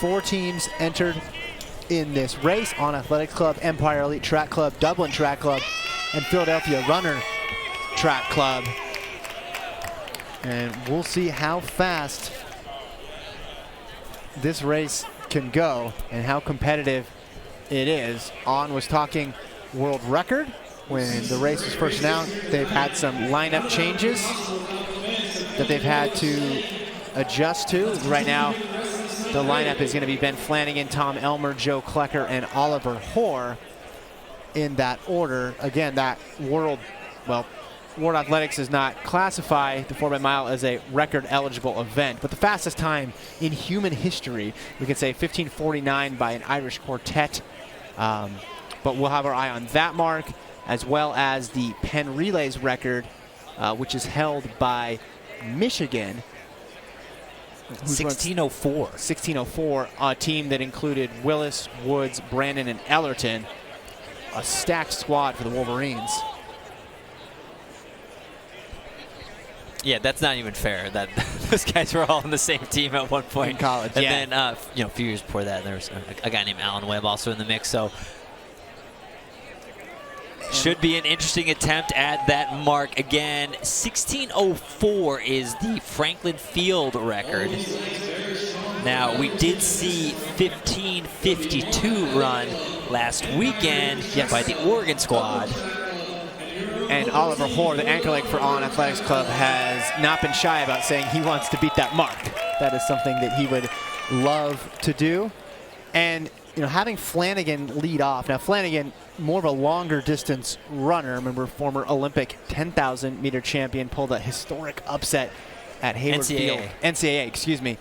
4 teams entered in this race: On Athletics Club, Empire Elite Track Club, Dublin Track Club, and Philadelphia Runner Track Club. And we'll see how fast this race can go and how competitive it is. On was talking world record when the race was first announced. They've had some lineup changes that they've had to adjust to. Right now, the lineup is going to be Ben Flanagan, Tom Elmer, Joe Klecker, and Oliver Hoare in that order. Again, that World Athletics does not classify the 4xMile as a record-eligible event, but the fastest time in human history, we could say 15:49 by an Irish quartet. But we'll have our eye on that mark, as well as the Penn Relays record, which is held by Michigan. 1604. 1604, a team that included Willis, Woods, Brandon, and Ellerton. A stacked squad for the Wolverines. Yeah, that's not even fair. That those guys were all on the same team at one point in college. And yeah. then, a few years before that, there was a guy named Alan Webb also in the mix. So, should be an interesting attempt at that mark. Again, 1604 is the Franklin Field record. Now, we did see 1552 run last weekend by the Oregon squad. And Oliver Hoare, the anchor leg for On Athletics Club, has not been shy about saying he wants to beat that mark. That is something that he would love to do. And, having Flanagan lead off. Now, Flanagan, more of a longer distance runner. Remember, former Olympic 10,000 meter champion, pulled a historic upset at Hayward Field. NCAA, excuse me.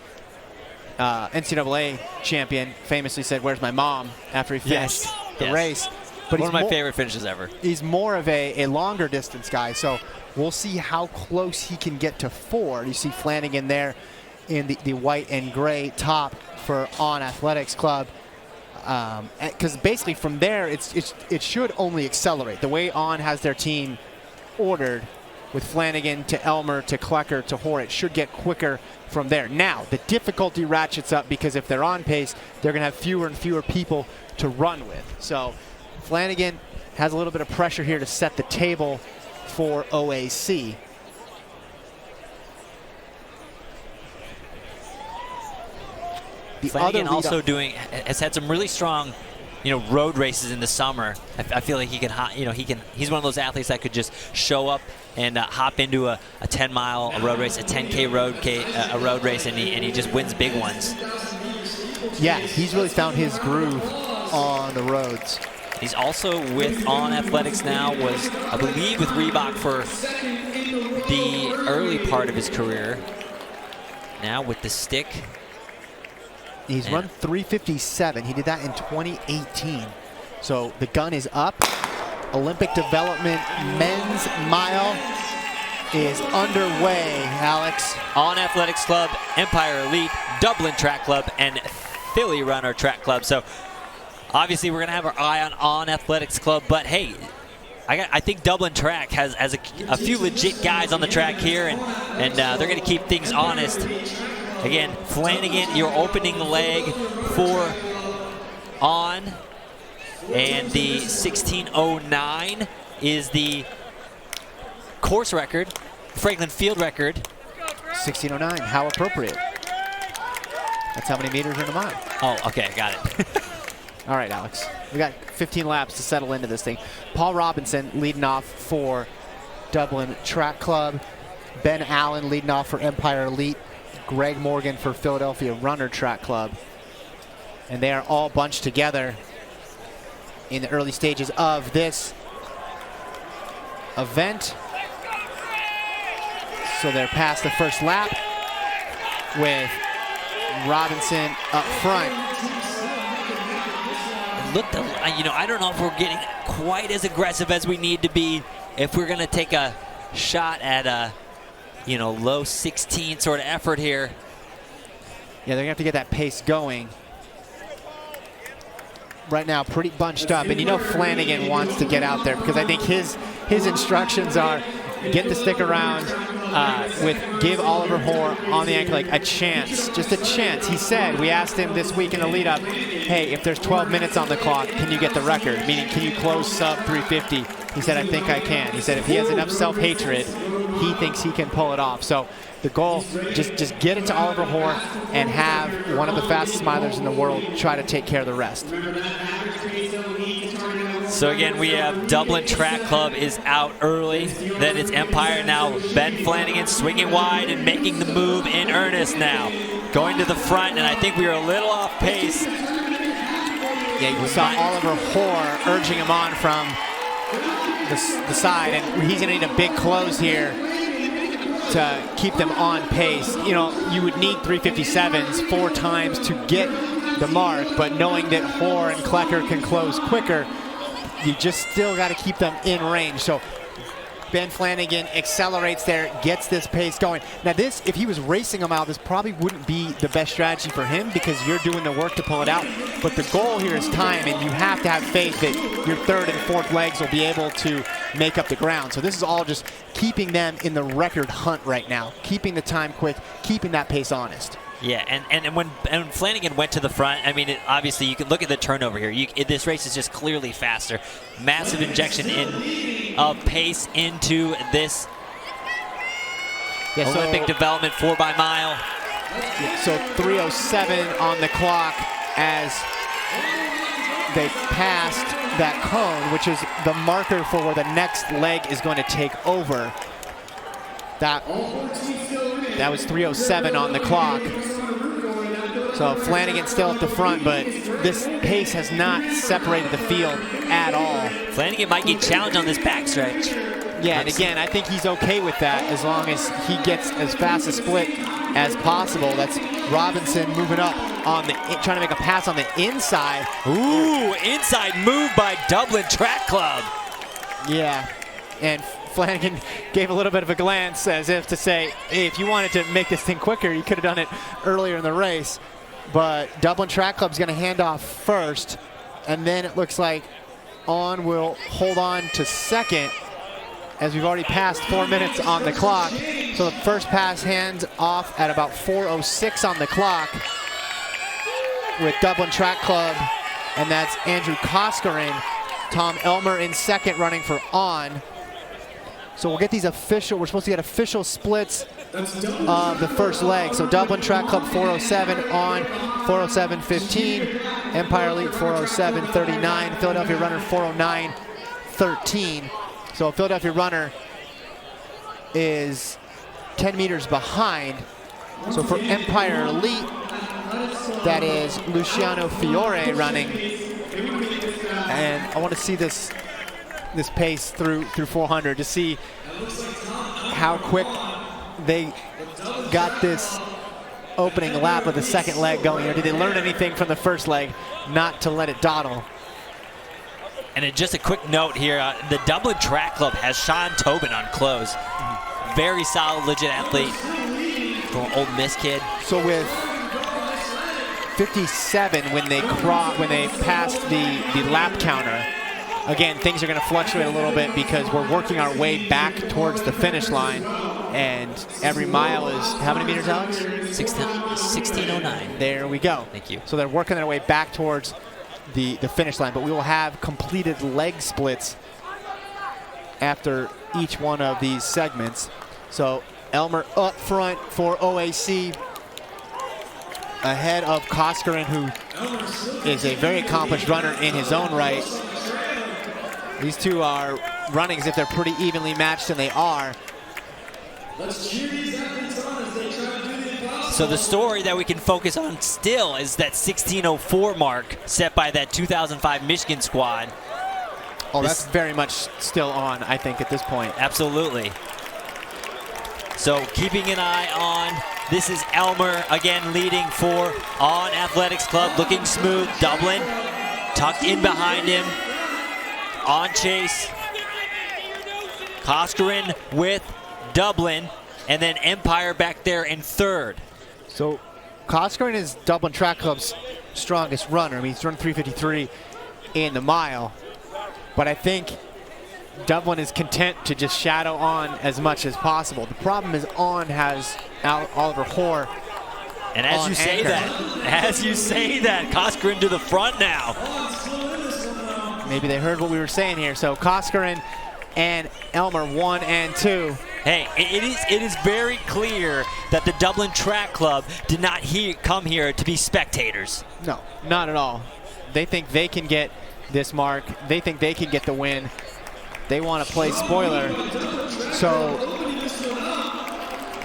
NCAA champion famously said, "Where's my mom?" after he finished the race. But one of my favorite finishes ever. He's more of a longer distance guy, so we'll see how close he can get to Ford. You see Flanagan there in the white and gray top for On Athletics Club. Because basically from there, it should only accelerate. The way On has their team ordered, with Flanagan to Elmer to Klecker to Hoare, it should get quicker from there. Now, the difficulty ratchets up because if they're on pace, they're going to have fewer and fewer people to run with. So Flanagan has a little bit of pressure here to set the table for OAC. Flanagan also has had some really strong, road races in the summer. I feel like he can, he's one of those athletes that could just show up and hop into a 10-mile road race, a 10K road race, and he just wins big ones. Yeah, he's really found his groove on the roads. He's also with On Athletics now, was, I believe, with Reebok for the early part of his career. Now with the stick. He's run 3:57. He did that in 2018. So the gun is up. Olympic development men's mile is underway, Alex. On Athletics Club, Empire Elite, Dublin Track Club, and Philly Runner Track Club. So obviously we're going to have our eye on Athletics Club, but hey, I think Dublin Track has a few legit guys on the track here, and they're going to keep things honest. Again, Flanagan, your opening leg for On, and the 16:09 is the course record, Franklin Field record. 16:09, how appropriate. That's how many meters are in a mile. Oh, okay, got it. All right, Alex. We got 15 laps to settle into this thing. Paul Robinson leading off for Dublin Track Club. Ben Allen leading off for Empire Elite. Greg Morgan for Philadelphia Runner Track Club. And they are all bunched together in the early stages of this event. So they're past the first lap with Robinson up front. Look, I don't know if we're getting quite as aggressive as we need to be if we're going to take a shot at a, low 16 sort of effort here. Yeah, they're going to have to get that pace going. Right now, pretty bunched up. And Flanagan wants to get out there because I think his instructions are, get the stick around give Oliver Hoare on the ankle like a chance, just a chance. He said, we asked him this week in the lead up, hey, if there's 12 minutes on the clock, can you get the record? Meaning, can you close sub 350? He said, I think I can. He said if he has enough self-hatred, he thinks he can pull it off. So the goal, just get it to Oliver Hoare and have one of the fastest milers in the world try to take care of the rest. So again, we have Dublin Track Club is out early. Then it's Empire now. Ben Flanagan swinging wide and making the move in earnest now. Going to the front, and I think we are a little off pace. Yeah, you saw Oliver Hoare urging him on from the side, and he's going to need a big close here to keep them on pace. You know, you would need 357s 4 times to get the mark, but knowing that Hoare and Klecker can close quicker, you just still got to keep them in range. So Ben Flanagan accelerates there, gets this pace going. Now this, if he was racing a mile, this probably wouldn't be the best strategy for him because you're doing the work to pull it out. But the goal here is time, and you have to have faith that your third and fourth legs will be able to make up the ground. So this is all just keeping them in the record hunt right now, keeping the time quick, keeping that pace honest. Yeah, and when Flanagan went to the front, I mean, obviously you can look at the turnover here. This race is just clearly faster. Massive injection of pace into this Olympic development 4x-mile. Yeah, so 3:07 on the clock as they passed that cone, which is the marker for where the next leg is going to take over. That was 3:07 on the clock. So Flanagan still at the front, but this pace has not separated the field at all. Flanagan might get challenged on this backstretch. Yeah, and again, I think he's okay with that as long as he gets as fast a split as possible. That's Robinson moving up on trying to make a pass on the inside. Ooh, inside move by Dublin Track Club. Yeah, and Flanagan gave a little bit of a glance as if to say, hey, if you wanted to make this thing quicker, you could have done it earlier in the race. But Dublin Track Club's going to hand off first, and then it looks like On will hold on to second as we've already passed 4 minutes on the clock. So the first pass hands off at about 4:06 on the clock with Dublin Track Club, and that's Andrew Koskarin. Tom Elmer in second running for On. So we'll get these official, we're supposed to get official splits of the first leg. So Dublin Track Club 4:07, On 4:07.15, Empire Elite 4:07.39, Philadelphia Runner 4:09.13. So Philadelphia Runner is 10 meters behind. So for Empire Elite, that is Luciano Fiore running. And I want to see this pace through 400 to see how quick they got this opening lap of the second leg going. Or did they learn anything from the first leg not to let it dawdle? And just a quick note here, the Dublin Track Club has Sean Tobin on close. Very solid, legit athlete from Old Miss kid. So with 57 when they passed the lap counter, again, things are going to fluctuate a little bit because we're working our way back towards the finish line, and every mile is how many meters, Alex? 1609. There we go. Thank you. So they're working their way back towards the finish line, but we will have completed leg splits after each one of these segments. So Elmer up front for OAC, ahead of Koskarin, who is a very accomplished runner in his own right. These two are running as if they're pretty evenly matched, and they are. So the story that we can focus on still is that 16:04 mark set by that 2005 Michigan squad. Oh, that's very much still on, I think, at this point. Absolutely. So keeping an eye on, this is Elmer again leading for On Athletics Club, looking smooth. Dublin tucked in behind him. On chase. Koskarin with Dublin, and then Empire back there in third. So Koskarin is Dublin Track Club's strongest runner. I mean, he's run 3:53 in the mile. But I think Dublin is content to just shadow On as much as possible. The problem is On has Oliver Hoare. And as you say that, Koskinen to the front now. Maybe they heard what we were saying here. So Koskinen and Elmer, 1 and 2. Hey, it is very clear that the Dublin Track Club did not come here to be spectators. No, not at all. They think they can get this mark. They think they can get the win. They want to play spoiler. So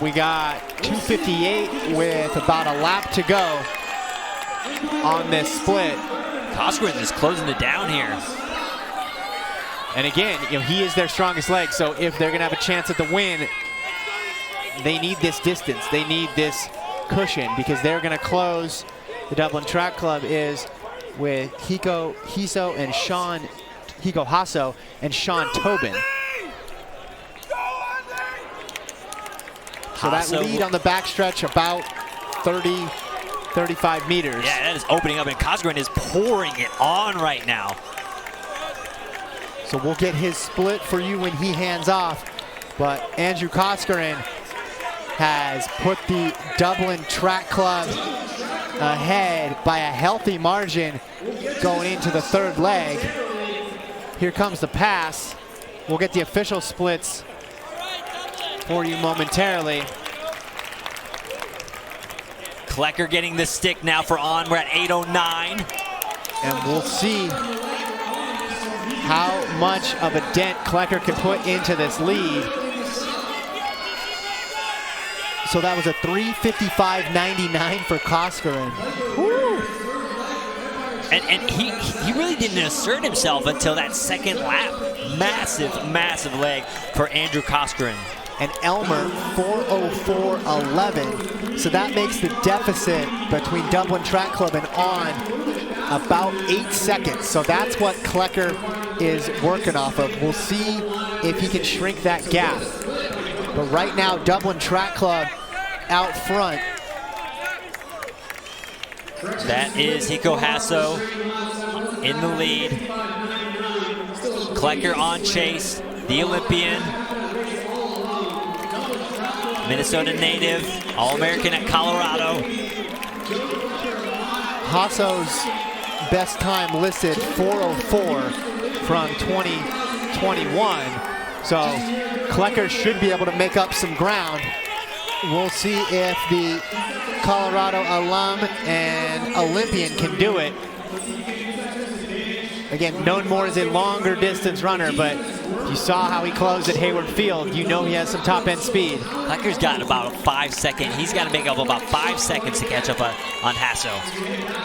we got 2:58 with about a lap to go on this split. Koskinen is closing it down here. And again, he is their strongest leg, so if they're going to have a chance at the win, they need this distance. They need this cushion because they're going to close. The Dublin Track Club is with Hiko Hasso and Sean Tobin. So that lead on the backstretch about 30, 35 meters. Yeah, that is opening up, and Koskinen is pouring it on right now. So we'll get his split for you when he hands off. But Andrew Koskinen has put the Dublin Track Club ahead by a healthy margin going into the third leg. Here comes the pass. We'll get the official splits for you momentarily. Klecker getting the stick now for On. We're at 8:09. And we'll see how much of a dent Klecker can put into this lead. So that was a 3:55.99 for Koskinen. And he really didn't assert himself until that second lap. Massive leg for Andrew Koskinen. And Elmer 4:04.11. So that makes the deficit between Dublin Track Club and On about 8 seconds. So that's what Klecker is working off of. We'll see if he can shrink that gap. But right now, Dublin Track Club out front. That is Hiko Hasso in the lead. Klecker on chase, the Olympian. Minnesota native, All-American at Colorado. Hasso's best time listed 4:04 from 2021. So Klecker should be able to make up some ground. We'll see if the Colorado alum and Olympian can do it. Again, known more as a longer distance runner, but you saw how he closed at Hayward Field. You know he has some top end speed. Klecker's got about a 5 second. He's got to make up about 5 seconds to catch up on Hasso.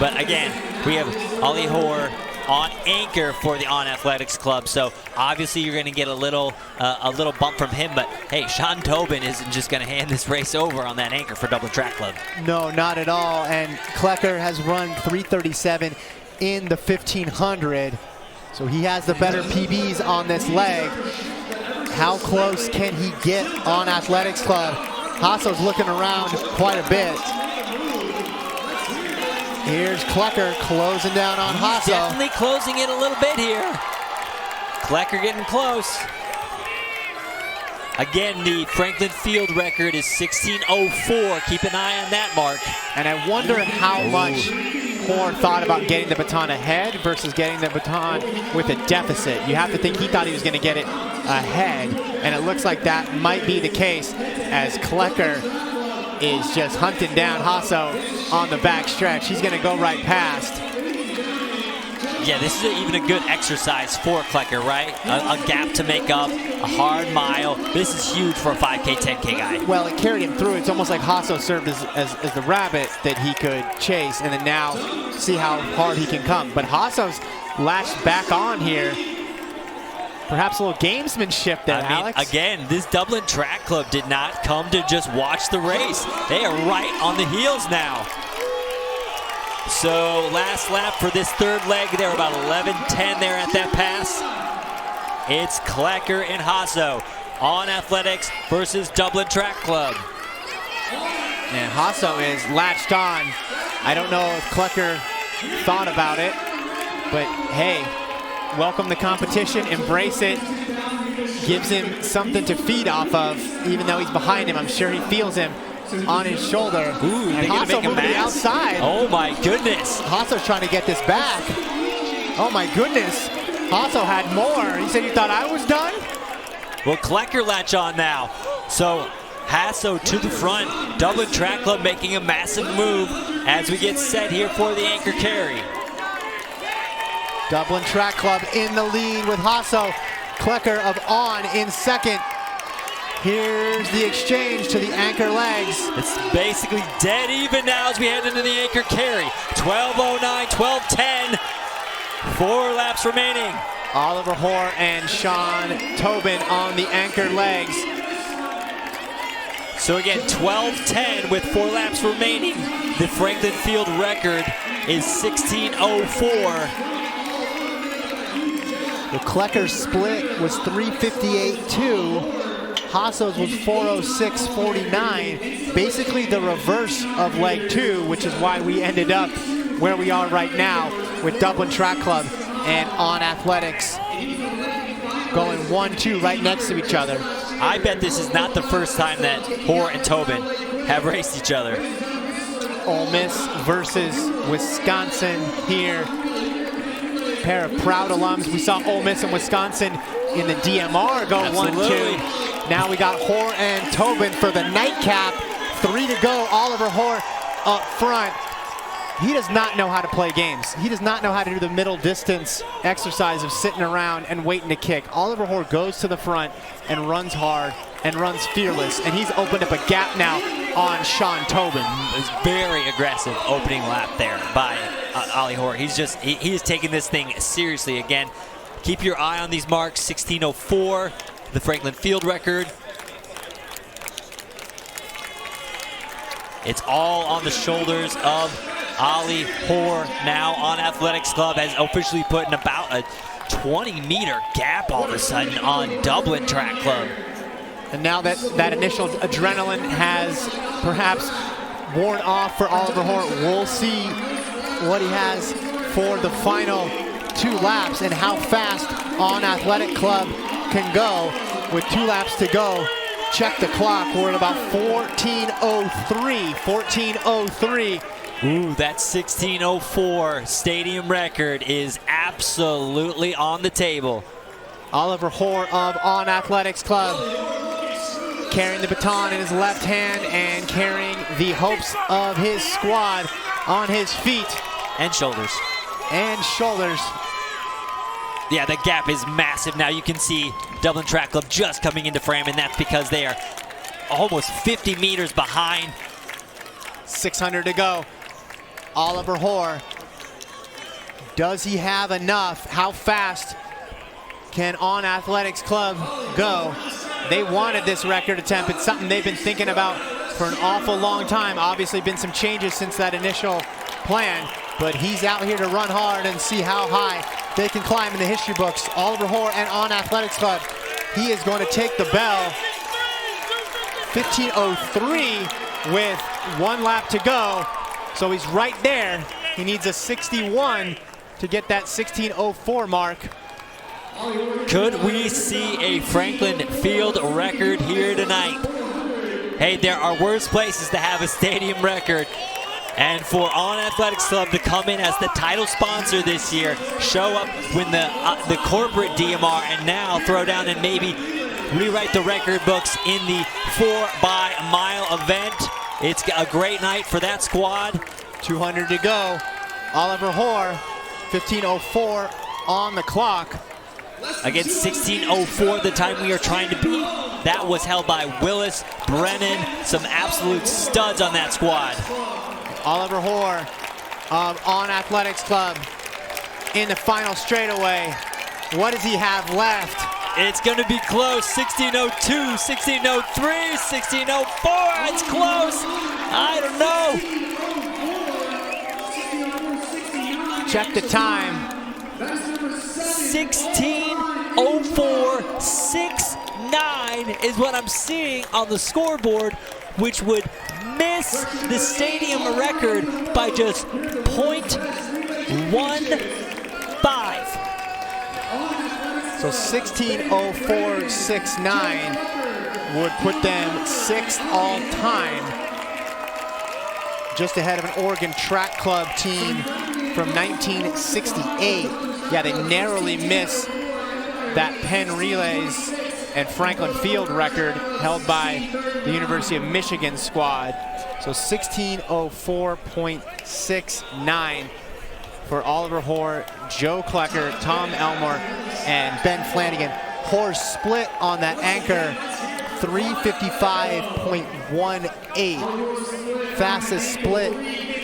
But again, we have Ollie Hoare on anchor for the On Athletics Club. So obviously you're going to get a little bump from him. But hey, Sean Tobin isn't just going to hand this race over on that anchor for Dublin Track Club. No, not at all. And Klecker has run 3:37 in the 1500. So he has the better PBs on this leg. How close can he get on Athletics Club? Hasso's looking around quite a bit. Here's Klecker closing down on Hasso. Definitely closing it a little bit here. Klecker getting close. Again, the Franklin Field record is 16:04. Keep an eye on that mark. And I wonder how much Hoare thought about getting the baton ahead versus getting the baton with a deficit. You have to think he thought he was going to get it ahead, and it looks like that might be the case as Klecker is just hunting down Hasso on the back stretch. He's going to go right past. Yeah, this is even a good exercise for Klecker, right? A gap to make up, a hard mile. This is huge for a 5K, 10K guy. Well, it carried him through. It's almost like Hasso served as the rabbit that he could chase, and then now see how hard he can come. But Hasso's latched back on here. Perhaps a little gamesmanship there, Alex. Again, this Dublin Track Club did not come to just watch the race. They are right on the heels now. So last lap for this third leg, they're about 11:10 there at that pass. It's Klecker and Hasso on Athletics versus Dublin Track Club. And Hasso is latched on. I don't know if Klecker thought about it, but hey, welcome the competition, embrace it, gives him something to feed off of, even though he's behind him. I'm sure he feels him on his shoulder. Ooh, and they're gonna make a moving outside. Oh my goodness. Hasso's trying to get this back. Oh my goodness. Hasso had more. He said, "You thought I was done?" Well, Klecker latch on now. So Hasso to the front. Dublin Track Club making a massive move as we get set here for the anchor carry. Dublin Track Club in the lead with Hasso. Klecker of On in second. Here's the exchange to the anchor legs. It's basically dead even now as we head into the anchor carry. 12:09, 12:10. 4 laps remaining. Oliver Hoare and Sean Tobin on the anchor legs. So again, 12:10 with 4 laps remaining. The Franklin Field record is 16:04. The Klecker's split was 3:58.2. Hasso's was 4:06.49. Basically the reverse of leg 2, which is why we ended up where we are right now with Dublin Track Club and On Athletics going 1-2 right next to each other. I bet this is not the first time that Hoare and Tobin have raced each other. Ole Miss versus Wisconsin here. Pair of proud alums. We saw Ole Miss and Wisconsin in the DMR go 1-2. Now we got Hoare and Tobin for the nightcap. 3 to go. Oliver Hoare up front. He does not know how to play games. He does not know how to do the middle distance exercise of sitting around and waiting to kick. Oliver Hoare goes to the front and runs hard and runs fearless, and he's opened up a gap now on Sean Tobin. It's very aggressive opening lap there by Ollie Hoare. He is taking this thing seriously again. Keep your eye on these marks. 16:04, the Franklin Field record. It's all on the shoulders of Ollie Hoare. Now On Athletics Club has officially put in about a 20-meter gap all of a sudden on Dublin Track Club. And now that initial adrenaline has perhaps worn off for Oliver Hoare, we'll see what he has for the final 2 laps and how fast On Athletic Club can go with 2 laps to go. Check the clock. We're at about 14:03. Ooh, that 16:04 stadium record is absolutely on the table. Oliver Hoare of On Athletics Club carrying the baton in his left hand and carrying the hopes of his squad on his feet. And shoulders. And shoulders. Yeah, the gap is massive now. You can see Dublin Track Club just coming into frame, and that's because they are almost 50 meters behind. 600 to go. Oliver Hoare, does he have enough? How fast can On Athletics Club go? They wanted this record attempt. It's something they've been thinking about for an awful long time. Obviously been some changes since that initial plan, but he's out here to run hard and see how high they can climb in the history books. Oliver Hoare and On Athletics Club. He is going to take the bell. 15:03 with 1 lap to go. So he's right there. He needs a 61 to get that 16:04 mark. Could we see a Franklin Field record here tonight? Hey, there are worse places to have a stadium record. And for On Athletics Club to come in as the title sponsor this year, show up, win the corporate DMR, and now throw down and maybe rewrite the record books in the 4xMile event. It's a great night for that squad. 200 to go. Oliver Hoare, 15:04 on the clock. Again, 16:04, the time we are trying to beat. That was held by Willis, Brennan, some absolute studs on that squad. Oliver Hoare of On Athletics Club in the final straightaway. What does he have left? It's going to be close. 16:02, 16:03, 16:04. It's close. I don't know. Check the time. 16:04.69 is what I'm seeing on the scoreboard, which would miss the stadium record by just 0.15. So 16:04.69 would put them 6th all time, just ahead of an Oregon Track Club team from 1968. Yeah, they narrowly miss that Penn Relays and Franklin Field record held by the University of Michigan squad. So 16:04.69 for Oliver Hoare, Joe Klecker, Tom Elmore, and Ben Flanagan. Hoare split on that anchor, 3:55.18. Fastest split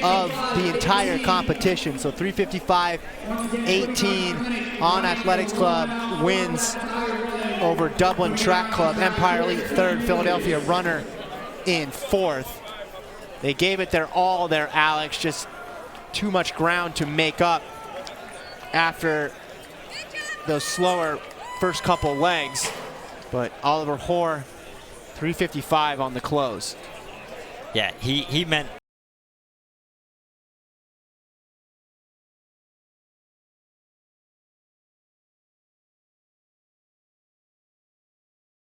of the entire competition. So 3:55.18 on Athletics Club wins over Dublin Track Club. Empire Elite 3rd, Philadelphia Runner in 4th. They gave it their all there, Alex. Just too much ground to make up after those slower first couple legs. But Oliver Hoare, 3:55 on the close. Yeah, he meant